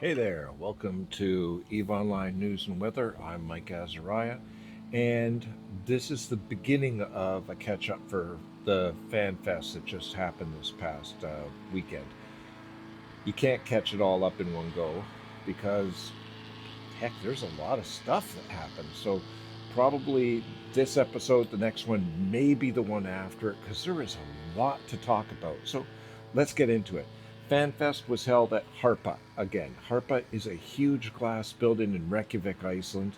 Hey there, welcome to EVE Online News and Weather. I'm Mike Azariah, and this is the beginning of a catch up for the Fan Fest that just happened this past weekend. You can't catch it all up in one go because, heck, there's a lot of stuff that happened. So, probably this episode, the next one, maybe the one after it, because there is a lot to talk about. So, let's get into it. FanFest was held at Harpa again. Harpa is a huge glass building in Reykjavik, Iceland,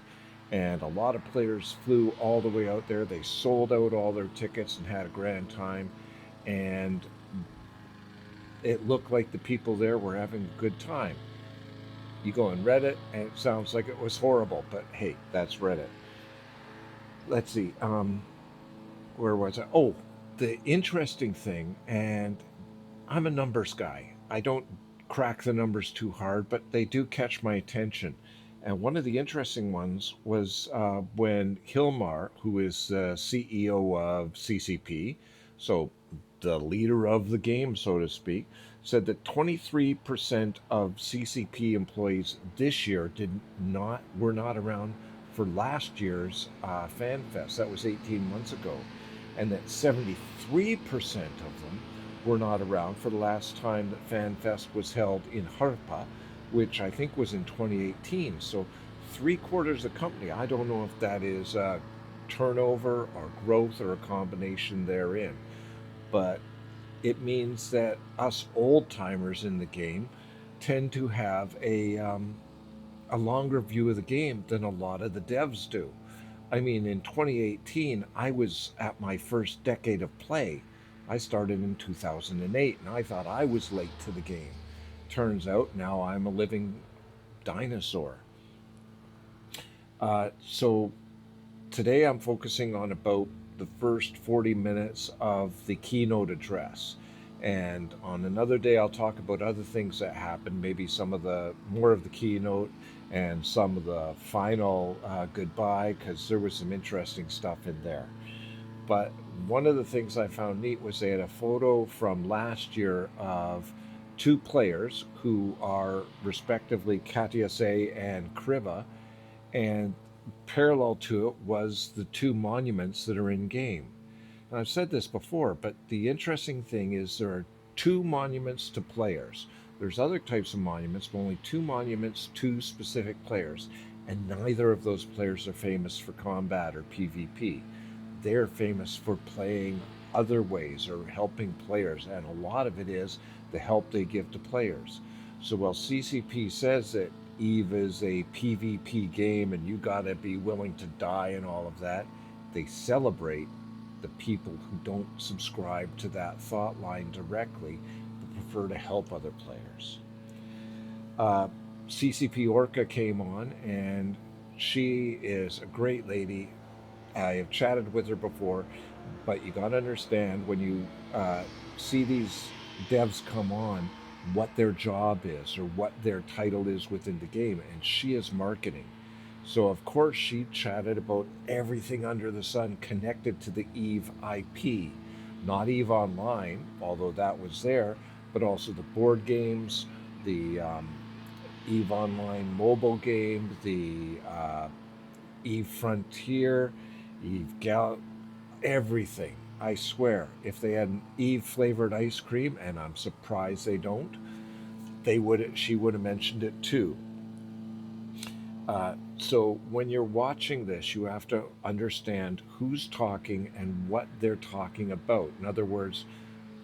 and a lot of players flew all the way out there. They sold out all their tickets and had a grand time, and it looked like the people there were having a good time. You go on Reddit, and it sounds like it was horrible, but hey, that's Reddit. Let's see. Where was I? Oh, the interesting thing, and I'm a numbers guy. I don't crack the numbers too hard, but they do catch my attention. And one of the interesting ones was when Hilmar, who is the CEO of CCP, so the leader of the game, so to speak, said that 23% of CCP employees this year did not were not around for last year's Fan Fest. That was 18 months ago, and that 73% of them were not around for the last time that Fan Fest was held in Harpa, which I think was in 2018. So three quarters of the company. I don't know if that is turnover or growth or a combination therein, but it means that us old timers in the game tend to have a longer view of the game than a lot of the devs do. I mean, in 2018, I was at my first decade of play. I started in 2008, and I thought I was late to the game. Turns out now I'm a living dinosaur. So today I'm focusing on about the first 40 minutes of the keynote address. And on another day, I'll talk about other things that happened, maybe some of the more of the keynote and some of the final goodbye, because there was some interesting stuff in there. But one of the things I found neat was they had a photo from last year of two players who are respectively Katiase and Kriva, and parallel to it was the two monuments that are in game. And I've said this before, but the interesting thing is there are two monuments to players. There's other types of monuments, but only two monuments to specific players, and neither of those players are famous for combat or PvP. They're famous for playing other ways or helping players, and a lot of it is the help they give to players. So while CCP says that Eve is a PvP game and you gotta be willing to die and all of that, they celebrate the people who don't subscribe to that thought line directly but prefer to help other players. Uh, CCP Orca came on, and she is a great lady. I have chatted with her before, but you got to understand when you see these devs come on, what their job is or what their title is within the game, and she is marketing. So of course she chatted about everything under the sun connected to the Eve IP, not Eve Online, although that was there, but also the board games, the Eve Online mobile game, the Eve Frontier, Eve Gal, everything. I swear, if they had an Eve flavored ice cream, and I'm surprised they don't, they would. She would have mentioned it too. So when you're watching this, you have to understand who's talking and what they're talking about. In other words,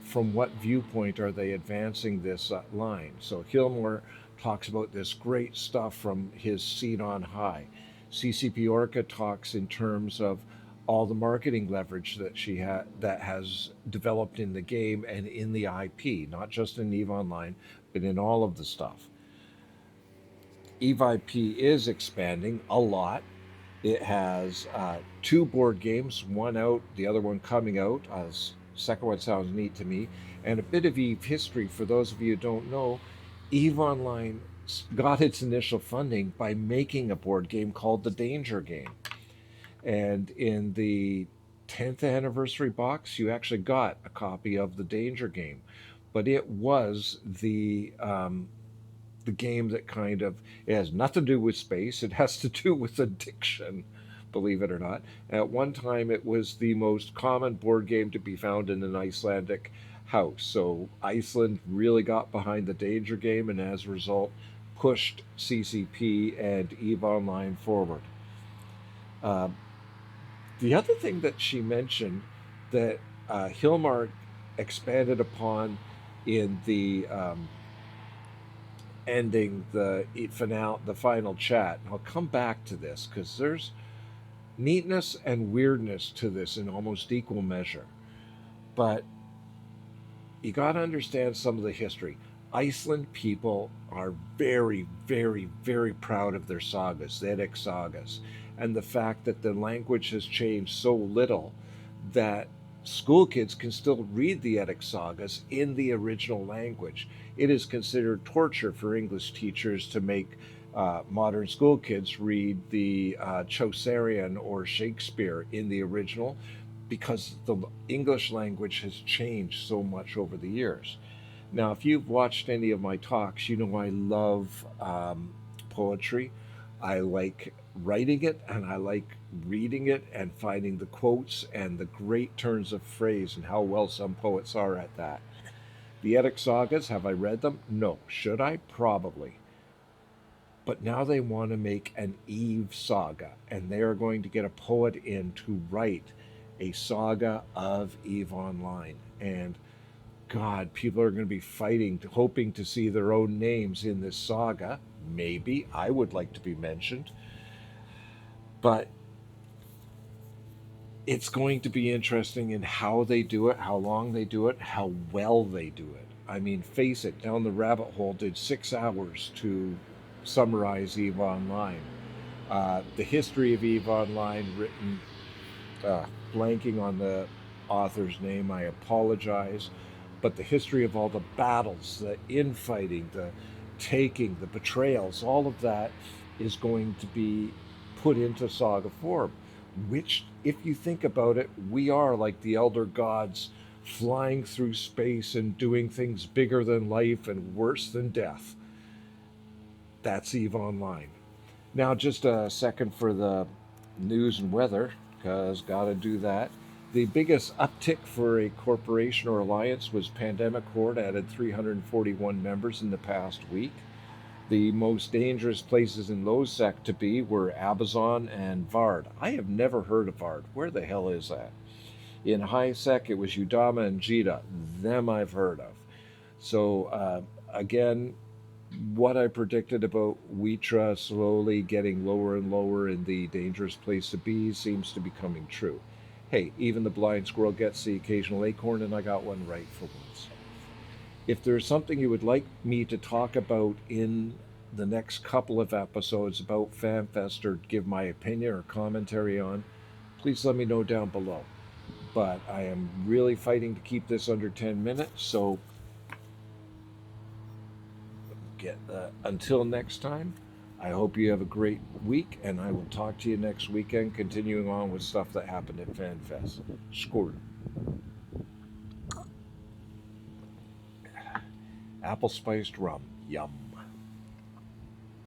from what viewpoint are they advancing this line? So Hilmore talks about this great stuff from his seat on high. CCP Orca talks in terms of all the marketing leverage that that has developed in the game and in the IP, not just in Eve Online, but in all of the stuff. Eve IP is expanding a lot. It has two board games, one out, the other one coming out. Second one sounds neat to me. And a bit of Eve history for those of you who don't know. Eve Online got its initial funding by making a board game called the Danger Game. And in the 10th anniversary box, you actually got a copy of the Danger Game. But it was the game that it has nothing to do with space. It has to do with addiction, believe it or not. At one time, it was the most common board game to be found in an Icelandic house. So Iceland really got behind the danger game, and as a result, pushed CCP and EVE Online forward. Uh, the other thing that she mentioned that Hilmar expanded upon in the ending the final chat, and I'll come back to this because there's neatness and weirdness to this in almost equal measure. But you got to understand some of the history. Iceland people are very, very, very proud of their sagas, the Eddic sagas, and the fact that the language has changed so little that school kids can still read the Eddic sagas in the original language. It is considered torture for English teachers to make modern school kids read the Chaucerian or Shakespeare in the original because the English language has changed so much over the years. Now, if you've watched any of my talks, you know I love poetry. I like writing it and I like reading it and finding the quotes and the great turns of phrase and how well some poets are at that. The Eddic sagas, have I read them? No. Should I? Probably. But now they want to make an Eve saga, and they are going to get a poet in to write a saga of Eve Online. And God, people are going to be fighting, hoping to see their own names in this saga. Maybe I would like to be mentioned. But it's going to be interesting in how they do it, how long they do it, how well they do it. I mean, face it, Down the Rabbit Hole did 6 hours to summarize EVE Online. The history of EVE Online, written, blanking on the author's name, I apologize, but the history of all the battles, the infighting, the taking, the betrayals, all of that is going to be put into saga form, which, if you think about it, we are like the elder gods flying through space and doing things bigger than life and worse than death. That's EVE Online. Now, just a second for the news and weather, because gotta do that. The biggest uptick for a corporation or alliance was Pandemic Horde, added 341 members in the past week. The most dangerous places in low sec to be were Abazon and Vard. I have never heard of Vard. Where the hell is that? In high sec, it was Udama and Jita. Them I've heard of. So, again, what I predicted about Witra slowly getting lower and lower in the dangerous place to be seems to be coming true. Hey, even the blind squirrel gets the occasional acorn, and I got one right for once. If there's something you would like me to talk about in the next couple of episodes about FanFest or give my opinion or commentary on, please let me know down below. But I am really fighting to keep this under 10 minutes, so until next time, I hope you have a great week, and I will talk to you next weekend, continuing on with stuff that happened at FanFest. Score. Apple spiced rum. Yum.